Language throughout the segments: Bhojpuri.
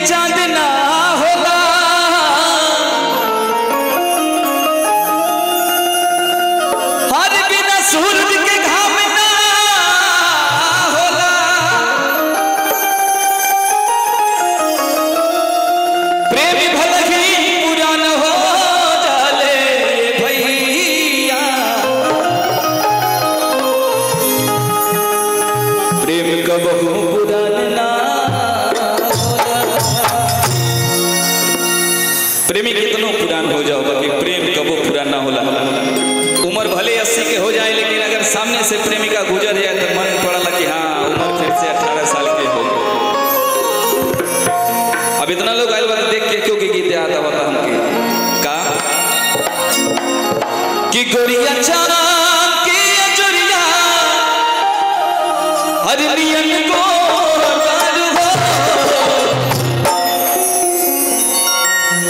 चांद ना होगा, हर बिना सूरज के घाम ना होगा। प्रेम भले ही पुरान हो जाले भैया, प्रेम कबहू पुरान ना होला। प्रेमी कितनो पुरान हो जाओ बाकी प्रेम कबो पुरान ना होला। उम्र भले 80 के हो जाए लेकिन अगर सामने से प्रेमिका गुजर जाए तो मन पड़ा कि हाँ उम्र फिर से 18 साल के हो। अब इतना लोग आए बात देख के क्यों के गीत आता बता हमके का कि गोरिया चांद की अजरिया हर नियन को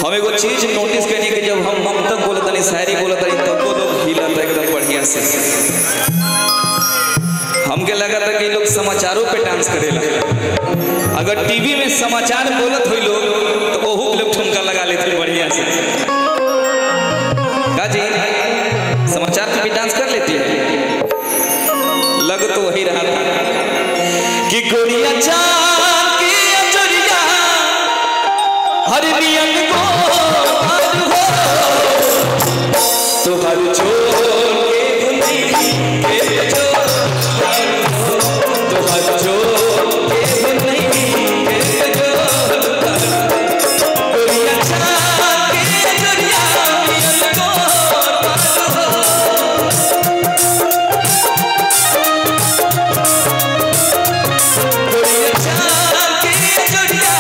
हम एगो चीज नोटिस करी कि जब हम तक बोलत नहीं शायरी बोलत नहीं तब वो लोग हिलत एकदम बढ़िया से। हमके लगा था कि लोग समाचारों पे डांस करेला। अगर टीवी में समाचार बोलत हुई लोग तो ओहू लोग ठुमका लगा लेते बढ़िया से। का जी समाचार पे भी डांस कर लेती है? लग तो वही रहा था कि गोरिया चांद की अजरिया हर नियन को तो हर छोड़ के भुली के जो तो हर छोड़ के भुली के जो गोरिया चांद की अजरिया नियन को गोरिया चांद की अजरिया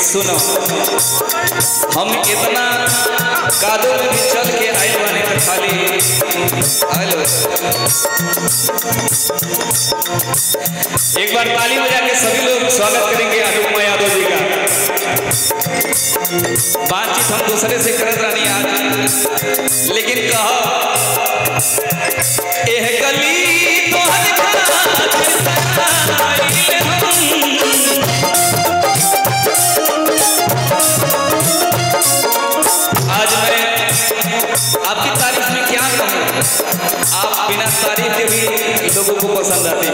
सुनो हम इतना कादों में भी चल के आए बने तो खाली हेलो एक बार ताली बजा के सभी लोग स्वागत करेंगे अनुपमा यादव जी का। बातचीत हम दूसरे से करत रानी आज लेकिन कहा एह गली तोहर आज मैं आपकी तारीफ में क्या कहूँ, आप बिना तारीफ के भी लोगों को पसंद आते हैं।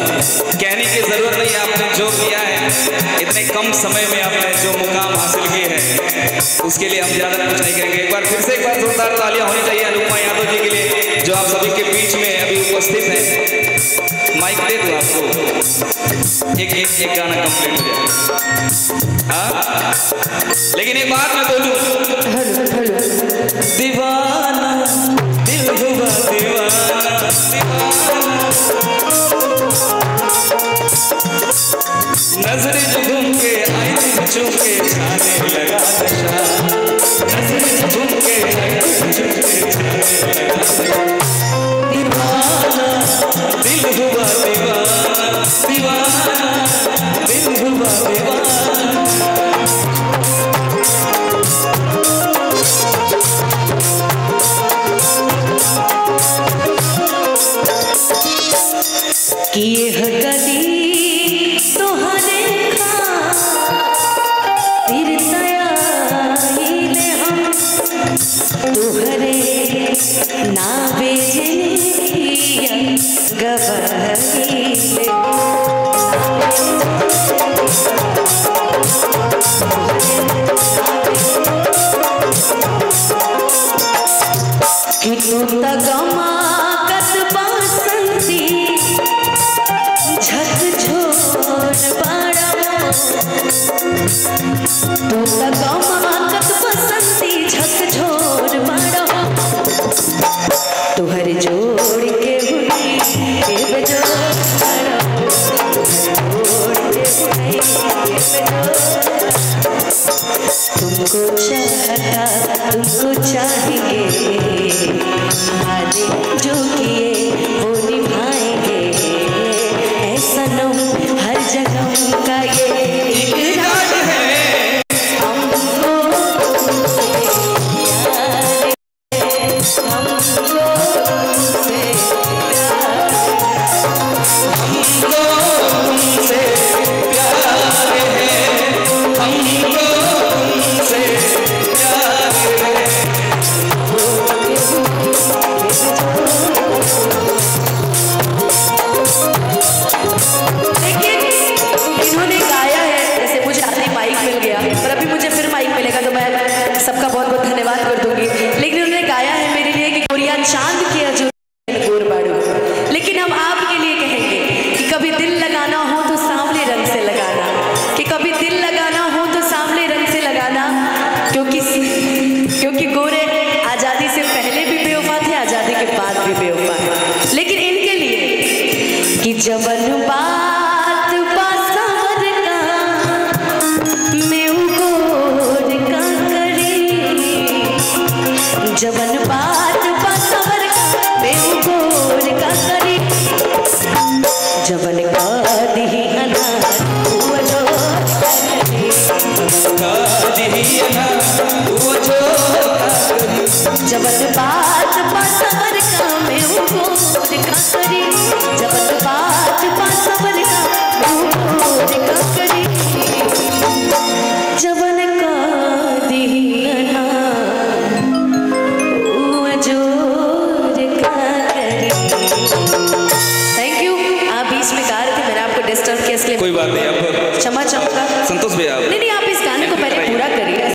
कहने की जरूरत नहीं, आपने जो किया है इतने कम समय में आपने जो मुकाम हासिल किए हैं उसके लिए हम ज़्यादा कुछ नहीं करेंगे। एक बार फिर से एक बार जोरदार तालियां होनी चाहिए अनुपमा यादव जी के लिए जो आप सभी के बीच में अभी उपस्थित हैं। माइक दे दो आपको, एक गाना कंप्लीट हो जाए। हाँ लेकिन एक बात मैं बोलूँ, दीवाना दिल हुआ दीवाना नजर झूम के आई झूम के छाने लगा नशा, नजर झूम के आई झूम के छाने लगा दीवाना दिल हुआ दीवाना दीवाना दिल हुआ दीवाना। कि यह गली ना बेचने गवाही से कि तू तगमा कत बासंती झक छोड़ बाड़ा तू तगमा कत बासंती झक छोड़ बाड़ा तुहर जोड़ के हुई के बजोड़ बाड़ा जोड़ के हुई के बजोड़ तुमको चाहता तुमको चाहिए वादे जो किए वो निभाएंगे ऐसा न हर जगह